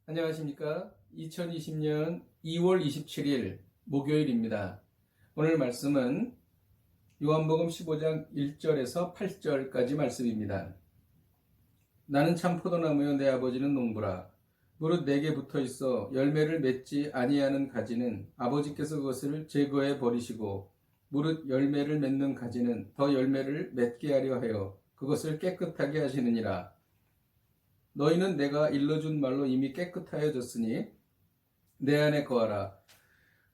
안녕하십니까? 2020년 2월 27일 목요일입니다. 오늘 말씀은 요한복음 15장 1절에서 8절까지 말씀입니다. 나는 참 포도나무요 내 아버지는 농부라. 무릇 내게 붙어 있어 열매를 맺지 아니하는 가지는 아버지께서 그것을 제거해 버리시고 무릇 열매를 맺는 가지는 더 열매를 맺게 하려 하여 그것을 깨끗하게 하시느니라. 너희는 내가 일러준 말로 이미 깨끗하여졌으니 내 안에 거하라.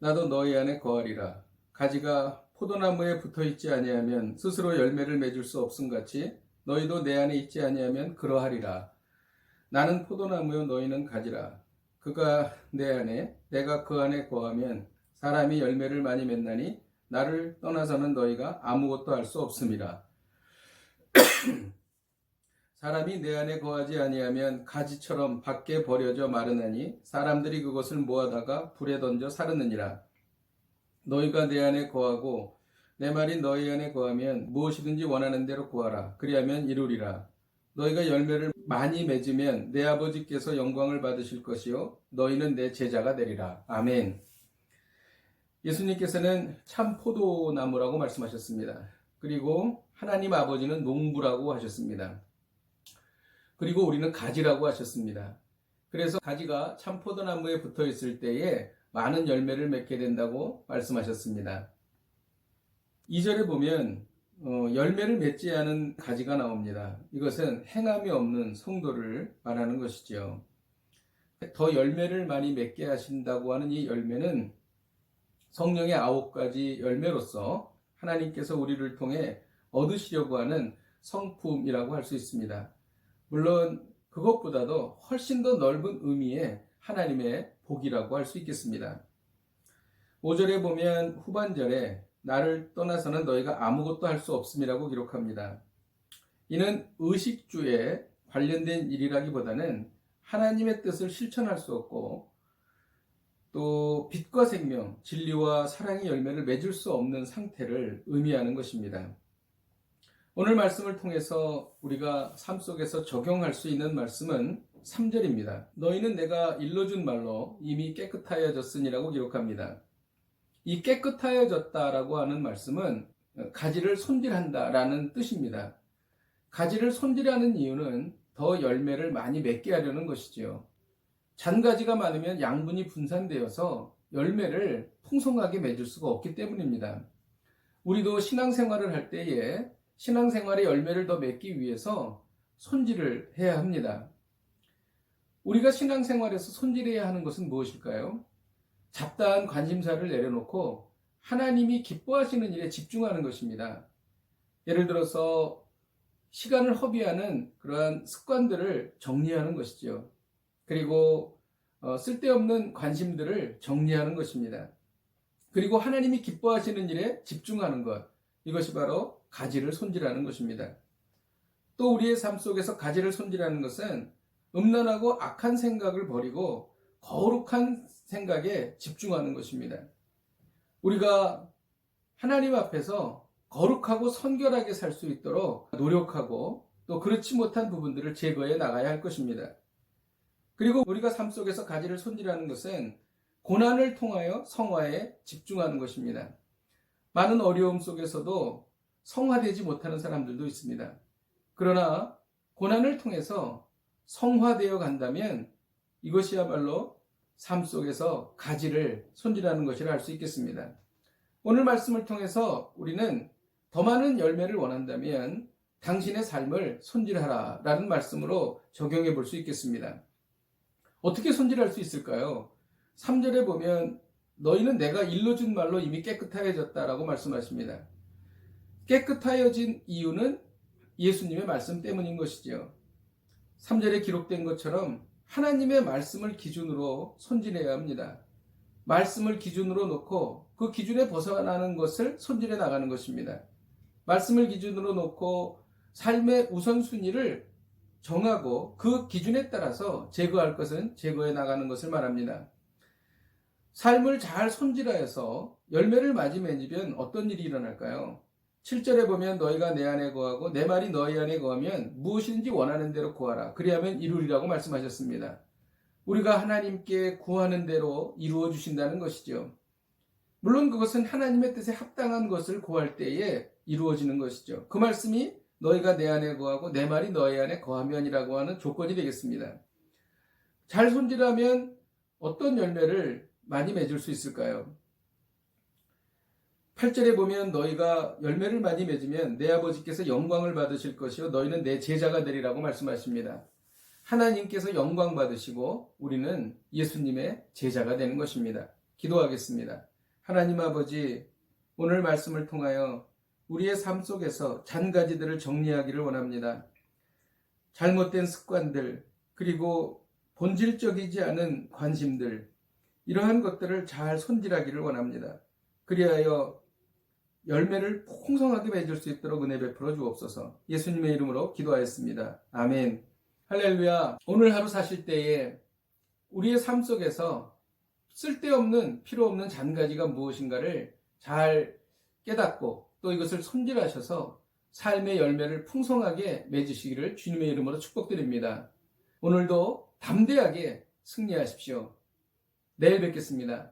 나도 너희 안에 거하리라. 가지가 포도나무에 붙어있지 아니하면 스스로 열매를 맺을 수 없음같이 너희도 내 안에 있지 아니하면 그러하리라. 나는 포도나무요 너희는 가지라. 그가 내 안에 내가 그 안에 거하면 사람이 열매를 많이 맺나니 나를 떠나서는 너희가 아무것도 할 수 없음이라. 사람이 내 안에 거하지 아니하면 가지처럼 밖에 버려져 마르나니 사람들이 그것을 모아다가 불에 던져 사르느니라. 너희가 내 안에 거하고 내 말이 너희 안에 거하면 무엇이든지 원하는 대로 구하라. 그리하면 이루리라. 너희가 열매를 많이 맺으면 내 아버지께서 영광을 받으실 것이요 너희는 내 제자가 되리라. 아멘. 예수님께서는 참 포도나무라고 말씀하셨습니다. 그리고 하나님 아버지는 농부라고 하셨습니다. 그리고 우리는 가지라고 하셨습니다. 그래서 가지가 참 포도나무에 붙어 있을 때에 많은 열매를 맺게 된다고 말씀하셨습니다. 2절에 보면 열매를 맺지 않은 가지가 나옵니다. 이것은 행함이 없는 성도를 말하는 것이죠. 더 열매를 많이 맺게 하신다고 하는 이 열매는 성령의 9가지 열매로서 하나님께서 우리를 통해 얻으시려고 하는 성품이라고 할 수 있습니다. 물론 그것보다도 훨씬 더 넓은 의미의 하나님의 복이라고 할 수 있겠습니다. 5절에 보면 후반절에 나를 떠나서는 너희가 아무것도 할 수 없음이라고 기록합니다. 이는 의식주에 관련된 일이라기보다는 하나님의 뜻을 실천할 수 없고 또 빛과 생명, 진리와 사랑의 열매를 맺을 수 없는 상태를 의미하는 것입니다. 오늘 말씀을 통해서 우리가 삶 속에서 적용할 수 있는 말씀은 3절입니다. 너희는 내가 일러준 말로 이미 깨끗하여졌으니라고 기록합니다. 이 깨끗하여졌다라고 하는 말씀은 가지를 손질한다라는 뜻입니다. 가지를 손질하는 이유는 더 열매를 많이 맺게 하려는 것이죠. 잔가지가 많으면 양분이 분산되어서 열매를 풍성하게 맺을 수가 없기 때문입니다. 우리도 신앙생활을 할 때에 신앙생활의 열매를 더 맺기 위해서 손질을 해야 합니다. 우리가 신앙생활에서 손질해야 하는 것은 무엇일까요? 잡다한 관심사를 내려놓고 하나님이 기뻐하시는 일에 집중하는 것입니다. 예를 들어서 시간을 허비하는 그러한 습관들을 정리하는 것이죠. 그리고 쓸데없는 관심들을 정리하는 것입니다. 그리고 하나님이 기뻐하시는 일에 집중하는 것, 이것이 바로 가지를 손질하는 것입니다. 또 우리의 삶 속에서 가지를 손질하는 것은 음란하고 악한 생각을 버리고 거룩한 생각에 집중하는 것입니다. 우리가 하나님 앞에서 거룩하고 선결하게 살 수 있도록 노력하고 또 그렇지 못한 부분들을 제거해 나가야 할 것입니다. 그리고 우리가 삶 속에서 가지를 손질하는 것은 고난을 통하여 성화에 집중하는 것입니다. 많은 어려움 속에서도 성화되지 못하는 사람들도 있습니다. 그러나 고난을 통해서 성화되어 간다면 이것이야말로 삶 속에서 가지를 손질하는 것이라 할 수 있겠습니다. 오늘 말씀을 통해서 우리는 더 많은 열매를 원한다면 당신의 삶을 손질하라 라는 말씀으로 적용해 볼 수 있겠습니다. 어떻게 손질할 수 있을까요? 3절에 보면 너희는 내가 일러준 말로 이미 깨끗하여졌다라고 말씀하십니다. 깨끗하여진 이유는 예수님의 말씀 때문인 것이죠. 3절에 기록된 것처럼 하나님의 말씀을 기준으로 손질해야 합니다. 말씀을 기준으로 놓고 그 기준에 벗어나는 것을 손질해 나가는 것입니다. 말씀을 기준으로 놓고 삶의 우선순위를 정하고 그 기준에 따라서 제거할 것은 제거해 나가는 것을 말합니다. 삶을 잘 손질하여서 열매를 많이 맺으면 어떤 일이 일어날까요? 7절에 보면 너희가 내 안에 거하고 내 말이 너희 안에 거하면 무엇이든지 원하는 대로 구하라. 그리하면 이루리라고 말씀하셨습니다. 우리가 하나님께 구하는 대로 이루어 주신다는 것이죠. 물론 그것은 하나님의 뜻에 합당한 것을 구할 때에 이루어지는 것이죠. 그 말씀이 너희가 내 안에 거하고 내 말이 너희 안에 거하면이라고 하는 조건이 되겠습니다. 잘 손질하면 어떤 열매를 많이 맺을 수 있을까요? 8절에 보면 너희가 열매를 많이 맺으면 내 아버지께서 영광을 받으실 것이요 너희는 내 제자가 되리라고 말씀하십니다. 하나님께서 영광 받으시고 우리는 예수님의 제자가 되는 것입니다. 기도하겠습니다. 하나님 아버지, 오늘 말씀을 통하여 우리의 삶 속에서 잔가지들을 정리하기를 원합니다. 잘못된 습관들, 그리고 본질적이지 않은 관심들, 이러한 것들을 잘 손질하기를 원합니다. 그리하여 열매를 풍성하게 맺을 수 있도록 은혜 베풀어 주옵소서. 예수님의 이름으로 기도하였습니다. 아멘. 할렐루야. 오늘 하루 사실 때에 우리의 삶 속에서 쓸데없는 필요 없는 잔가지가 무엇인가를 잘 깨닫고 또 이것을 손질하셔서 삶의 열매를 풍성하게 맺으시기를 주님의 이름으로 축복드립니다. 오늘도 담대하게 승리하십시오. 내일 뵙겠습니다.